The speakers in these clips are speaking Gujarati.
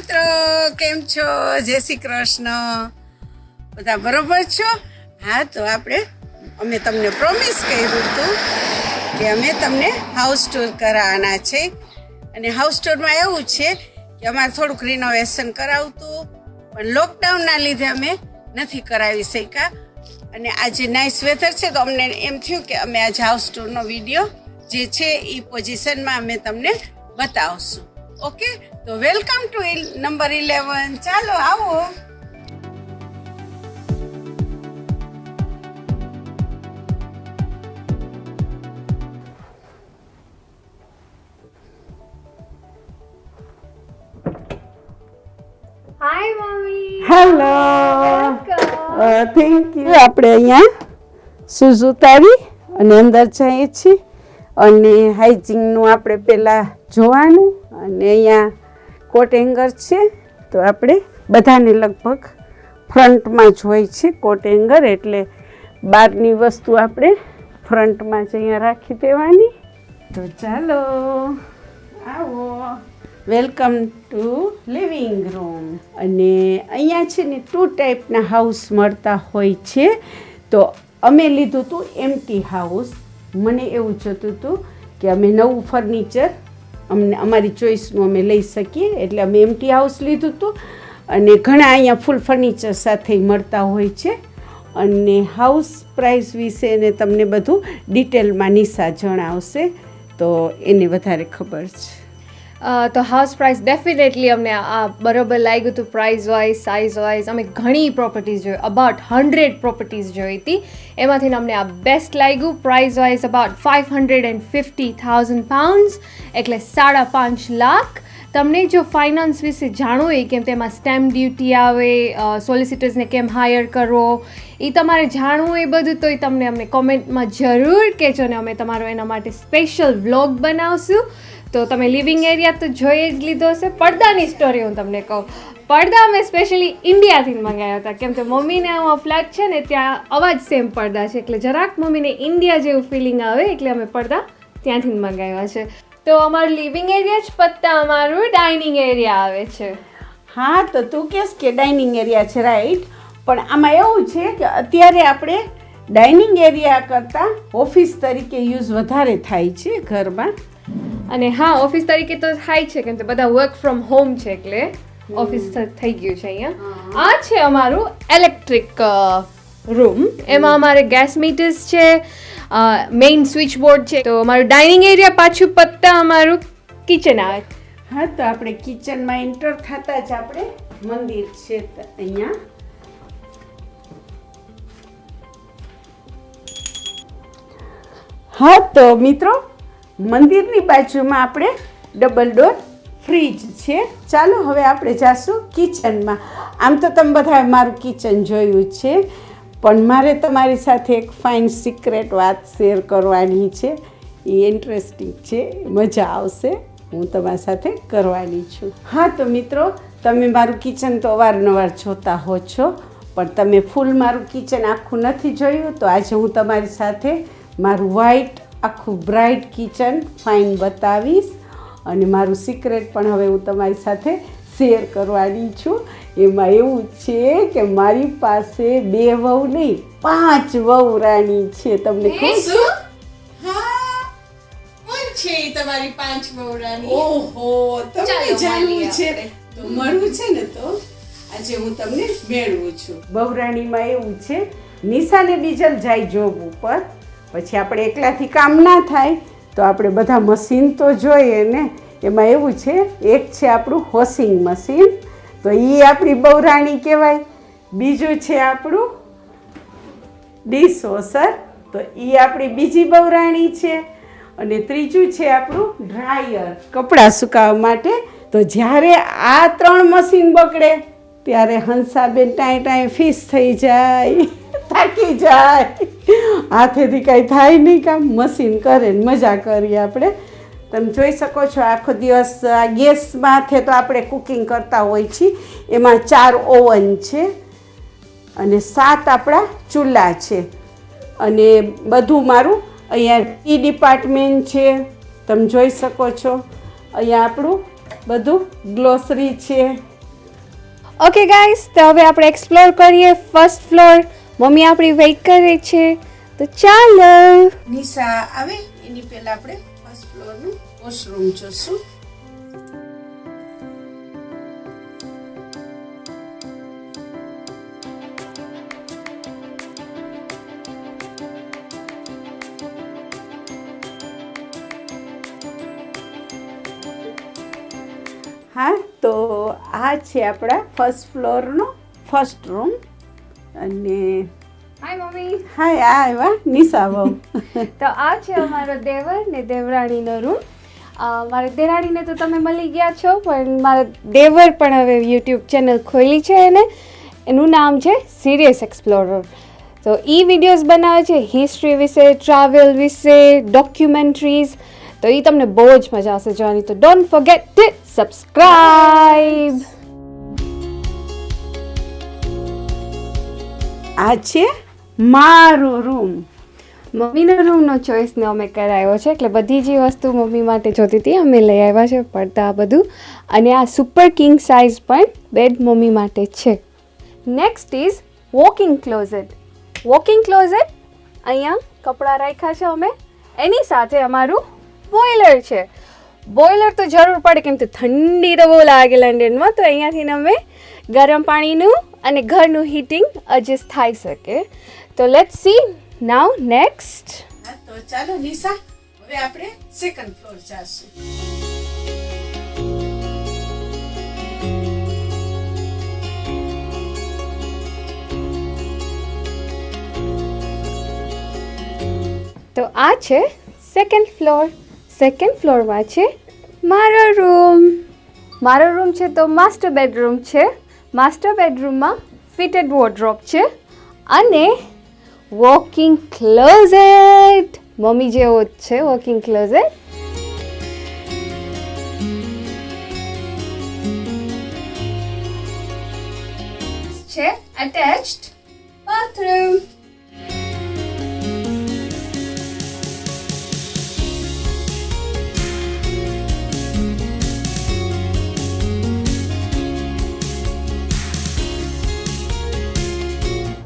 મિત્રો, કેમ છો? જય શ્રી કૃષ્ણ. બધા બરોબર છો? હા, તો અમે તમને પ્રોમિસ કર્યું હતું કે અમે તમને હાઉસ ટૂર કરાવવાના છે. અને હાઉસ ટૂરમાં એવું છે કે અમારે થોડુંક રિનોવેશન કરાવતું, પણ લોકડાઉનના લીધે અમે નથી કરાવી શક્યા. અને આજે નાઇસ વેધર છે તો અમને એમ થયું કે અમે આજે હાઉસ ટૂરનો વિડીયો જે છે એ પોઝિશનમાં અમે તમને બતાવશું. ઓકે, તો વેલકમ ટુ નંબર 11. ચાલો આવો. Hi mummy. Hello, thank you. આપણે અહીંયા શૂઝ ઉતારી અને અંદર જઈએ છીએ અને હાઇજીનનું આપણે પહેલાં જોવાનું. અને અહીંયા કોટ હેંગર છે, તો આપણે બધાને લગભગ ફ્રન્ટમાં જ હોય છે કોટ હેંગર, એટલે બહારની વસ્તુ આપણે ફ્રન્ટમાં જ અહીંયા રાખી દેવાની. તો ચાલો આવો. Welcome to living room. અને અહીંયા છે ને 2 ટાઈપના હાઉસ મળતા હોય છે. તો અમે લીધું હતું એમ્ટી હાઉસ. મને એવું જોતું હતું કે અમે નવું ફર્નિચર અમારી ચોઈસનું અમે લઈ શકીએ, એટલે અમે એમ્ટી હાઉસ લીધું હતું. અને ઘણા અહીંયા ફૂલ ફર્નિચર સાથે મળતા હોય છે. અને હાઉસ પ્રાઇસ વિશે ને તમને બધું ડિટેલમાં નિશા જણાવશે, તો એને વધારે ખબર છે. તો હાઉસ પ્રાઇસ ડેફિનેટલી અમને આ બરોબર લાગ્યું હતું. પ્રાઇસ વાઇઝ, સાઇઝ વાઇઝ અમે ઘણી પ્રોપર્ટીઝ જોઈ, અબાઉટ 100 પ્રોપર્ટીઝ જોઈ હતી. એમાંથી અમને આ બેસ્ટ લાગ્યું. પ્રાઇસ વાઇઝ અબાઉટ £550,000, એટલે 5.5 લાખ. તમને જો ફાઇનાન્સ વિશે જાણવું હોય, કેમ તેમાં સ્ટેમ્પ ડ્યુટી આવે, સોલિસિટર્સને કેમ હાયર કરવો, એ તમારે જાણવું હોય બધું, તો એ તમને અમને કોમેન્ટમાં જરૂર કહેજો ને અમે તમારો એના માટે સ્પેશિયલ વ્લોગ બનાવશું. તો તમે લિવિંગ એરિયા તો જોઈ જ લીધો હશે. પડદાની સ્ટોરી હું તમને કહું. પડદા અમે સ્પેશિયલી ઇન્ડિયાથી મંગાવ્યા હતા, કેમ કે મમ્મીને આ ફ્લેટ છે ને ત્યાં અવાજ સેમ પડદા છે, એટલે જરાક મમ્મીને ઇન્ડિયા જેવું ફિલિંગ આવે, એટલે અમે પડદા ત્યાંથી જ મંગાવ્યા છે. તો અમારું લિવિંગ એરિયા જ પત્તા અમારું ડાઇનિંગ એરિયા આવે છે. હા, તો તું કહેશ કે ડાઇનિંગ એરિયા છે, રાઈટ. પણ આમાં એવું છે કે અત્યારે આપણે ડાઇનિંગ એરિયા કરતાં ઓફિસ તરીકે યુઝ વધારે થાય છે ઘરમાં. અને હા, ઓફિસ તરીકે તો થાય છે, કેમ કે બધા વર્ક ફ્રોમ હોમ છે, એટલે ઓફિસ થઈ ગયું છે અહીંયા. આ છે અમારું ઇલેક્ટ્રિક રૂમ. એમાં અમારે ગેસ મીટર્સ છે, મેઇન સ્વિચ બોર્ડ છે. તો અમારું ડાઇનિંગ એરિયા પાછું પત્તા અમારું કિચન આવે. હા, તો આપણે કિચનમાં એન્ટર થતા જ આપણે મંદિર છે અહીંયા. હા, તો મિત્રો, મંદિરની બાજુમાં આપણે ડબલ ડોર ફ્રીજ છે. ચાલો હવે આપણે જાશું કિચનમાં. આમ તો તમે બધા મારું કિચન જોયું છે, પણ મારે તમારી સાથે એક ફાઇન સિક્રેટ વાત શેર કરવાની છે. એ ઇન્ટરેસ્ટિંગ છે, મજા આવશે, હું તમારી સાથે કરવાની છું. હા, તો મિત્રો, તમે મારું કિચન તો અવારનવાર જોતા હો છો, પણ તમે ફૂલ મારું કિચન આખું નથી જોયું. તો આજે હું તમારી સાથે મારું વ્હાઈટ આખું બ્રાઇટ કિચન ફાઇન બતાવીશ. અને મારું સિક્રેટ પણ હવે હું તમારી સાથે શેર કરવાની છું. એમાં એવું છે કે મારી પાસે 2 વહુ નહીં, 5 વહુરાણી છે. તમને ખબર છે? હા, કોણ છે તમારી 5 વહુરાણી? ઓહો, તમને જાણવું છે તો મળવું છે ને, તો આજે હું તમને મેળવું છું. વહુરાણીમાં એવું છે, નિશાને બીજલ જાય જોબ ઉપર, પછી આપણે એકલાથી કામ ના થાય તો આપણે બધા મશીન તો જોઈએ ને. એમાં એવું છે, એક છે આપણું વોશિંગ મશીન, તો એ આપણી બહુરાણી કહેવાય. બીજું છે આપણું ડિશવોશર, તો એ આપણી બીજી બહુરાણી છે. અને ત્રીજું છે આપણું ડ્રાયર, કપડાં સુકાવવા માટે. તો જ્યારે આ 3 મશીન બગડે ત્યારે હંસાબેન ટાઈ ફિશ થઈ જાય, થાકી જાય, હાથેથી કાંઈ થાય નહીં કામ, મશીન કરે ને મજા કરીએ આપણે. તમે જોઈ શકો છો, આખો દિવસ આ ગેસ માથે તો આપણે કુકિંગ કરતા હોય છીએ. એમાં 4 ઓવન છે અને 7 આપણા ચૂલા છે. અને બધું મારું અહીંયા ટી ડિપાર્ટમેન્ટ છે, તમે જોઈ શકો છો. અહીંયા આપણું બધું ગ્લોસરી છે, ઓકે ગાઈસ, તો હવે આપણે એક્સપ્લોર કરીએ ફર્સ્ટ ફ્લોર. મમ્મી આપણી વેઇટ કરે છે, તો ચાલો. નિશા આવે એની પહેલા આપણે ફર્સ્ટ ફ્લોરનું વોશરૂમ જોશું. હા, તો આ છે આપણા ફર્સ્ટ ફ્લોરનો ફર્સ્ટ રૂમ. અને હાય મમ્મી. હાય, આ આવ્યા નિશા બહુ. તો આ છે અમારો દેવર ને દેવરાણીનો રૂમ. મારા દેરાણીને તો તમે મળી ગયા છો, પણ મારા દેવર પણ હવે યુટ્યુબ ચેનલ ખોલી છે એનું નામ છે સિરિયસ એક્સપ્લોરર. તો એ વિડીયોઝ બનાવે છે હિસ્ટ્રી વિશે, ટ્રાવેલ વિશે, ડોક્યુમેન્ટરીઝ. તો એ તમને બહુ જ મજા આવશે જોવાની. તો ડોન્ટ ફોરગેટ ટુ સબસ્ક્રાઇબ. આ છે મારો રૂમ. મમ્મીના રૂમનો ચોઈસને અમે કરાવ્યો છે, એટલે બધી જે વસ્તુ મમ્મી માટે જોતી હતી અમે લઈ આવ્યા છે, પડદા બધું. અને આ સુપર કિંગ સાઇઝ પણ બેડ મમ્મી માટે છે. Next is walking closet. Walking closet, અહીંયા કપડાં રાખ્યા છે અમે. એની સાથે અમારું બોઇલર છે. બોઇલર તો જરૂર પડે, કેમ કે ઠંડી તો બહુ લાગે લંડનમાં, તો અહીંયાથી અમે ગરમ પાણીનું અને ઘરનું હીટિંગ એડજસ્ટ થઈ શકે. તો લેટ્સ સી નાઉ નેક્સ્ટ. હા, તો ચાલો નિશા, હવે આપણે સેકન્ડ ફ્લોર જાશું. તો આ છે સેકન્ડ ફ્લોર. સેકન્ડ ફ્લોરમાં છે મારો રૂમ. મારો રૂમ છે તો માસ્ટર બેડરૂમ છે. માસ્ટર બેડરૂમમાં ફિટેડ વોર્ડરોબ છે અને વોકિંગ ક્લોઝેટ. મમ્મી જેવો જ છે વોકિંગ ક્લોઝેટ. છે અટેચ્ડ બાથરૂમ.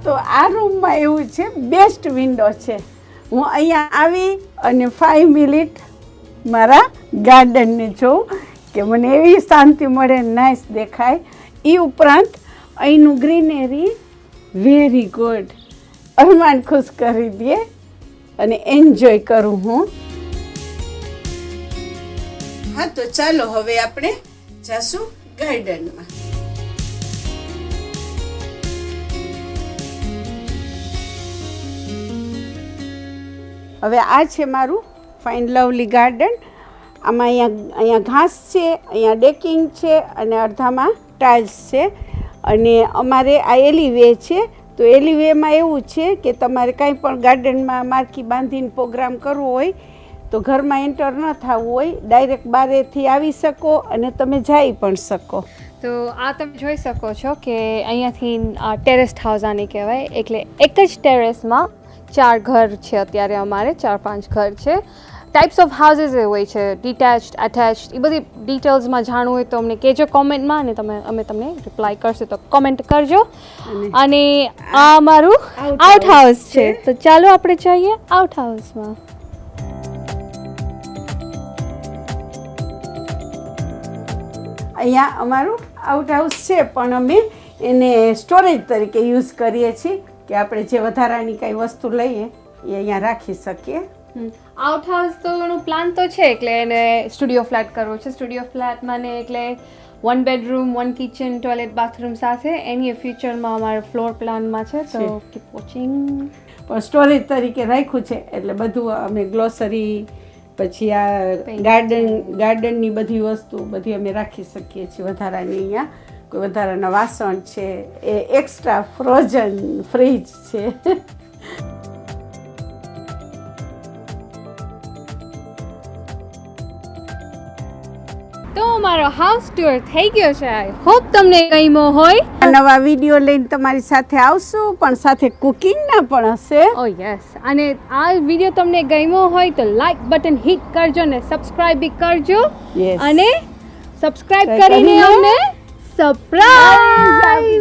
તો આ રૂમમાં એવું છે, બેસ્ટ વિન્ડો છે. હું અહીંયા આવી અને 5 મિનિટ મારા ગાર્ડનને જોઉં કે મને એવી શાંતિ મળે, નાઇસ દેખાય. એ ઉપરાંત અહીંનું ગ્રીનરી વેરી ગુડ, અરમાન ખુશ કરી દે અને એન્જોય કરું હું. હા, તો ચાલો હવે આપણે જાશું ગાર્ડનમાં. હવે આ છે મારું ફાઇન લવલી ગાર્ડન. આમાં અહીંયા ઘાસ છે, અહીંયા ડેકિંગ છે અને અડધામાં ટાઇલ્સ છે. અને અમારે આ એલિવે છે. તો એલિવેમાં એવું છે કે તમારે કાંઈ પણ ગાર્ડનમાં માર્કી બાંધીને પ્રોગ્રામ કરવો હોય તો ઘરમાં એન્ટર ન થવું હોય, ડાયરેક્ટ બારેથી આવી શકો અને તમે જઈ પણ શકો. તો આ તમે જોઈ શકો છો કે અહીંયાથી ટેરેસ્ડ હાઉસ આને કહેવાય. એટલે એક જ ટેરેસમાં 4 ઘર છે અત્યારે અમારે, 4-5 ઘર છે. ટાઈપ્સ ઓફ હાઉસીસ એ હોય છે, ડિટેચ્ડ, અટેચ્ડ. એ બધી ડિટેલ્સમાં જાણવું હોય તો અમને કહેજો કોમેન્ટમાં, અને અમે તમને રિપ્લાય કરશું, તો કોમેન્ટ કરજો. અને આ અમારું આઉટ હાઉસ છે. તો ચાલો આપણે જઈએ આઉટ હાઉસમાં. અહીંયા અમારું આઉટ હાઉસ છે, પણ અમે એને સ્ટોરેજ તરીકે યુઝ કરીએ છીએ કે આપણે જે વધારાની કાંઈ વસ્તુ લઈએ એ અહીંયા રાખી શકીએ. આઉટ હાઉસ તો એનો પ્લાન તો છે, એટલે એને સ્ટુડિયો ફ્લેટ કરવો છે. સ્ટુડિયો ફ્લેટમાં ને એટલે 1 બેડરૂમ, 1 કિચન, ટોયલેટ, બાથરૂમ સાથે. એની ફ્યુચરમાં અમારા ફ્લોર પ્લાનમાં છે, તો કીપ વોચિંગ. પણ સ્ટોરેજ તરીકે રાખ્યું છે, એટલે બધું અમે ગ્લોસરી, પછી આ ગાર્ડનની બધી વસ્તુ બધી અમે રાખી શકીએ છીએ વધારાની. અહીંયા કોઈ વધારાના વાસણ છે, એ એક્સ્ટ્રા ફ્રોઝન ફ્રીજ છે. તો અમારો હાઉસ ટૂર થઈ ગયો છે. આઈ હોપ તમને ગમ્યો હોય. નવા વિડીયો લઈને તમારી સાથે આવશું, પણ સાથે કુકિંગના પણ હશે. ઓ યસ. અને આ વિડીયો તમને ગમ્યો હોય તો લાઈક બટન હિટ કરજો ને સબસ્ક્રાઇબ બી કરજો. Yes. અને સબસ્ક્રાઇબ કરીને અમને સરપ્રાઈઝ